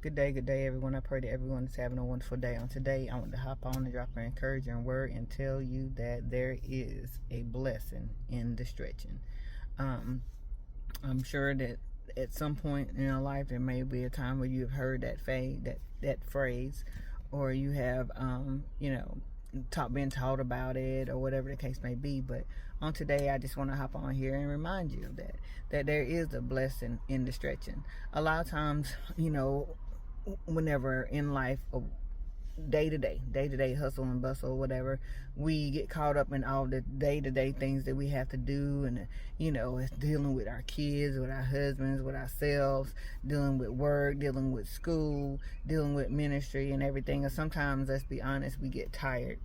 Good day, everyone. I pray that everyone is having a wonderful day. On today, I want to hop on and drop an encouraging word and tell you that there is a blessing in the stretching. Um, I'm sure that at some point in your life, there may be a time where you have heard that phrase, or you have, been taught about it, or whatever the case may be. But on today, I just want to hop on here and remind you that there is a blessing in the stretching. A lot of times, whenever in life, day to day hustle and bustle, whatever, we get caught up in all the day to day things that we have to do, and it's dealing with our kids, with our husbands, with ourselves, dealing with work, dealing with school, dealing with ministry and everything. And sometimes, let's be honest, we get tired.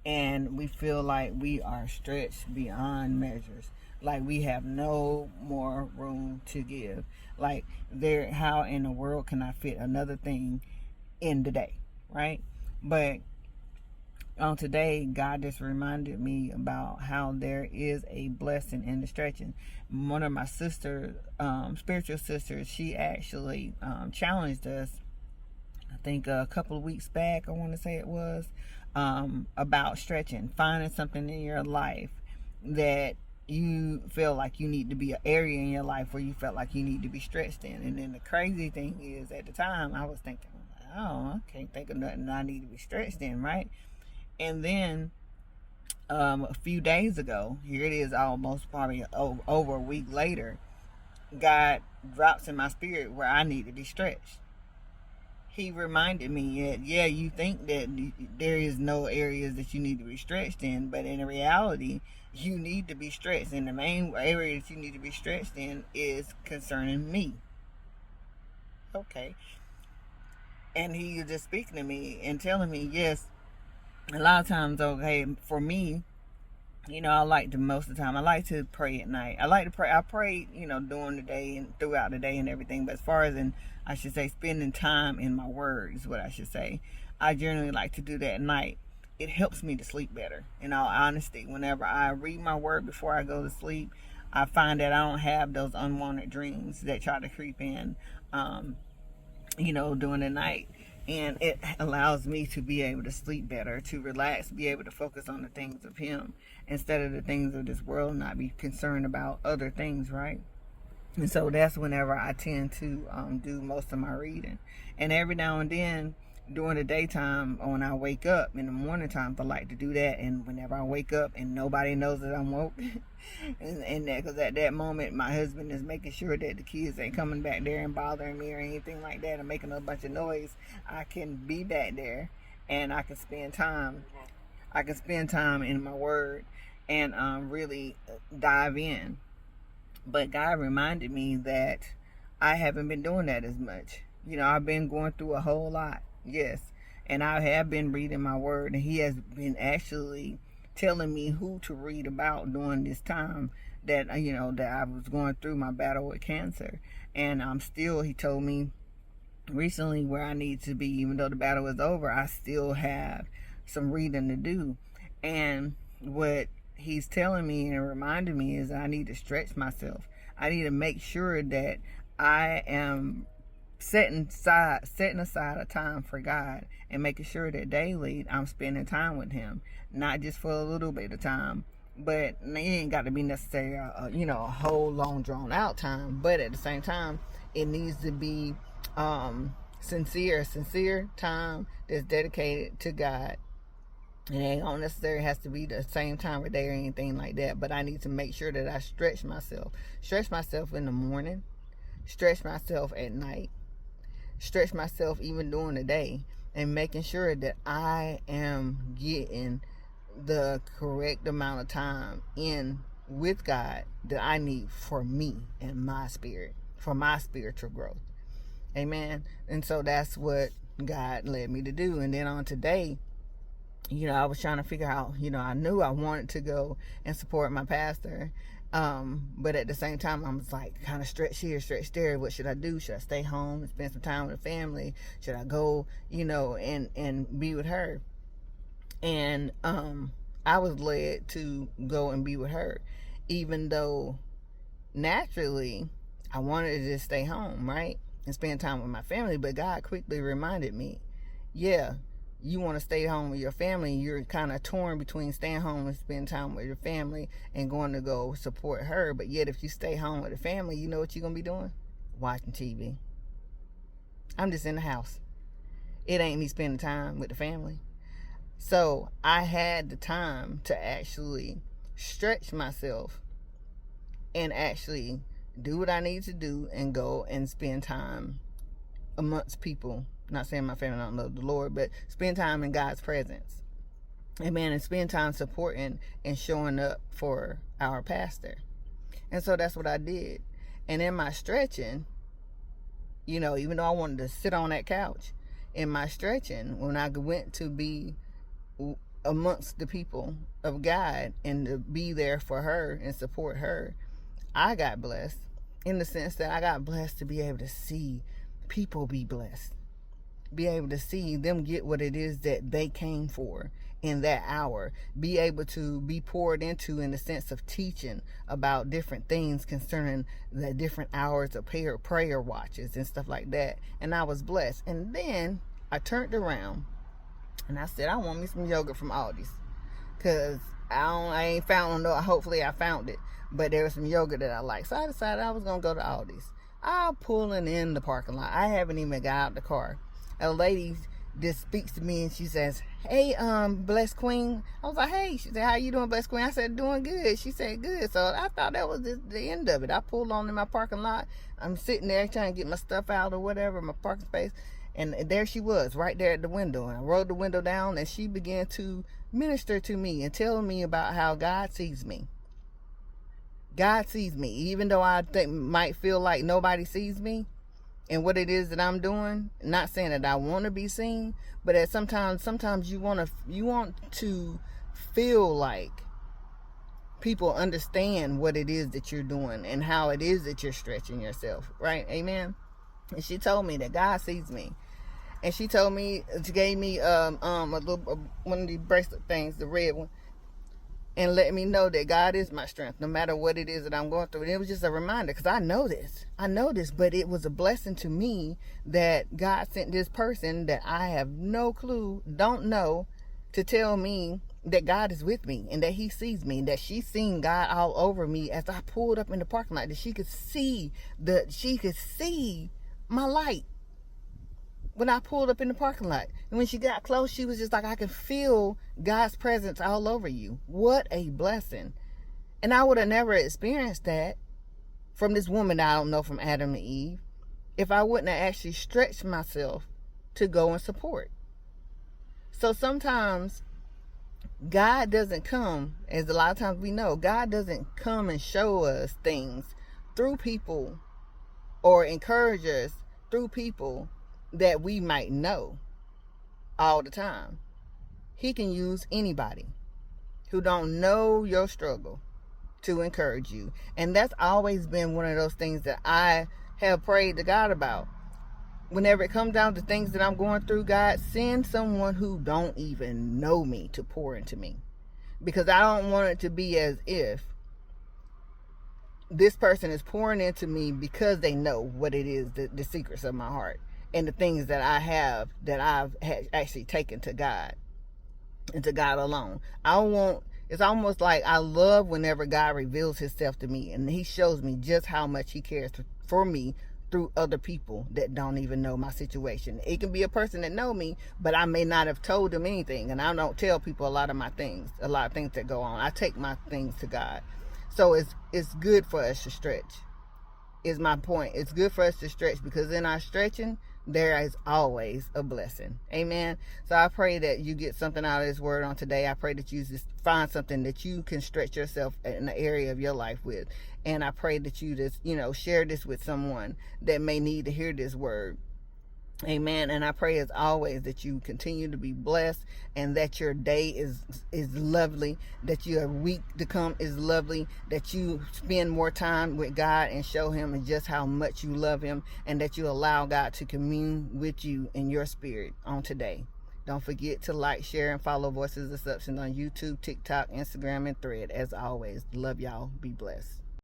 And we feel like we are stretched beyond measures, like we have no more room to give. Like, how in the world can I fit another thing in the day, right? But on today, God just reminded me about how there is a blessing in the stretching. One of my sisters, spiritual sisters, she actually challenged us, I think a couple of weeks back, I want to say it was, about stretching, finding something in your life that you feel like you need to be, an area in your life where you felt like you need to be stretched in. And then the crazy thing is, at the time, I was thinking, oh, I can't think of nothing I need to be stretched in, right? And then a few days ago, here it is, almost probably over a week later, God drops in my spirit where I need to be stretched. He reminded me that, yeah, you think that there is no areas that you need to be stretched in, but in reality, you need to be stretched. And the main area that you need to be stretched in is concerning me. Okay. And he was just speaking to me and telling me, yes, a lot of times, okay, for me, I like to, most of the time, I like to pray at night. I pray, during the day and throughout the day and everything. But as far as I should say, spending time in my word is what I should say. I generally like to do that at night. It helps me to sleep better. In all honesty, whenever I read my word before I go to sleep, I find that I don't have those unwanted dreams that try to creep in, during the night. And it allows me to be able to sleep better, to relax, be able to focus on the things of Him instead of the things of this world, not be concerned about other things, right? And so that's whenever I tend to do most of my reading. And every now and then during the daytime, when I wake up in the morning times, I like to do that. And whenever I wake up and nobody knows that I'm woke, and that, because at that moment my husband is making sure that the kids ain't coming back there and bothering me or anything like that and making a bunch of noise, I can be back there and I can spend time. In my word and really dive in. But God reminded me that I haven't been doing that as much. I've been going through a whole lot. Yes. And I have been reading my word, and He has been actually telling me who to read about during this time that, that I was going through my battle with cancer. And He told me recently where I need to be, even though the battle is over, I still have some reading to do. And what He's telling me and reminding me is I need to stretch myself. I need to make sure that I am setting aside a time for God and making sure that daily I'm spending time with Him, not just for a little bit of time, but it ain't got to be necessarily a whole long drawn out time. But at the same time, it needs to be sincere time that's dedicated to God. It ain't all necessarily has to be the same time of day or anything like that, but I need to make sure that I stretch myself in the morning, stretch myself at night, stretch myself even during the day, and making sure that I am getting the correct amount of time in with God that I need for me and my spirit, for my spiritual growth. Amen. And so that's what God led me to do. And then on today, I was trying to figure out, I knew I wanted to go and support my pastor. But at the same time, I was like kind of stretched here, stretched there. What should I do? Should I stay home and spend some time with the family? Should I go, and be with her? And I was led to go and be with her, even though naturally I wanted to just stay home, right? and spend time with my family. But God quickly reminded me, yeah, you want to stay home with your family. You're kind of torn between staying home and spending time with your family and going to go support her. But yet, if you stay home with the family, you know what you're going to be doing? Watching TV. I'm just in the house. It ain't me spending time with the family. So I had the time to actually stretch myself and actually do what I need to do and go and spend time amongst people. Not saying my family don't love the Lord, but spend time in God's presence. Amen. And spend time supporting and showing up for our pastor. And so that's what I did. And in my stretching, you know, even though I wanted to sit on that couch, in my stretching, when I went to be amongst the people of God and to be there for her and support her, I got blessed in the sense that I got blessed to be able to see people be blessed, be able to see them get what it is that they came for in that hour, be able to be poured into in the sense of teaching about different things concerning the different hours of prayer watches and stuff like that. And I was blessed. And then I turned around and I said, I want me some yogurt from Aldi's, because I ain't found no, hopefully I found it, but there was some yogurt that I like. So I decided I was going to go to Aldi's. I'm pulling in the parking lot. I haven't even got out the car. A lady just speaks to me and she says, hey, Blessed Queen. I was like, hey. She said, how you doing, Blessed Queen? I said, doing good. She said, good. So I thought that was the end of it. I pulled on in my parking lot. I'm sitting there trying to get my stuff out or whatever, my parking space. And there she was, right there at the window. And I rolled the window down and she began to minister to me and tell me about how God sees me. God sees me, even though I might feel like nobody sees me and what it is that I'm doing. Not saying that I want to be seen, but that sometimes you want to feel like people understand what it is that you're doing and how it is that you're stretching yourself, right? Amen. And she told me that God sees me. And she told me, she gave me a little one of these bracelet things, the red one, and let me know that God is my strength, no matter what it is that I'm going through. And it was just a reminder, because I know this, but it was a blessing to me that God sent this person that I have no clue, don't know, to tell me that God is with me and that he sees me, that she's seen God all over me as I pulled up in the parking lot, that she could see my light when I pulled up in the parking lot. And when she got close, she was just like, I can feel God's presence all over you. What a blessing. And I would have never experienced that from this woman that I don't know, from Adam and Eve, if I wouldn't have actually stretched myself to go and support. So sometimes God doesn't come, as a lot of times we know, God doesn't come and show us things through people or encourage us through people that we might know all the time. He can use anybody who don't know your struggle to encourage you. And that's always been one of those things that I have prayed to God about. Whenever it comes down to things that I'm going through, God, send someone who don't even know me to pour into me. Because I don't want it to be as if this person is pouring into me because they know what it is, the secrets of my heart and the things that I have, that I've actually taken to God and to God alone. It's almost like I love whenever God reveals himself to me and he shows me just how much he cares for me through other people that don't even know my situation. It can be a person that know me, but I may not have told them anything. And I don't tell people a lot of things that go on. I take my things to God. So it's good for us to stretch, is my point. It's good for us to stretch, because in our stretching, there is always a blessing. Amen. So I pray that you get something out of this word on today. I pray that you just find something that you can stretch yourself in the area of your life with. And I pray that you just, share this with someone that may need to hear this word. Amen. And I pray as always that you continue to be blessed and that your day is lovely, that your week to come is lovely, that you spend more time with God and show him just how much you love him, and that you allow God to commune with you in your spirit on today. Don't forget to like, share, and follow Voices of Substance on YouTube, TikTok, Instagram, and Thread. As always, love y'all. Be blessed.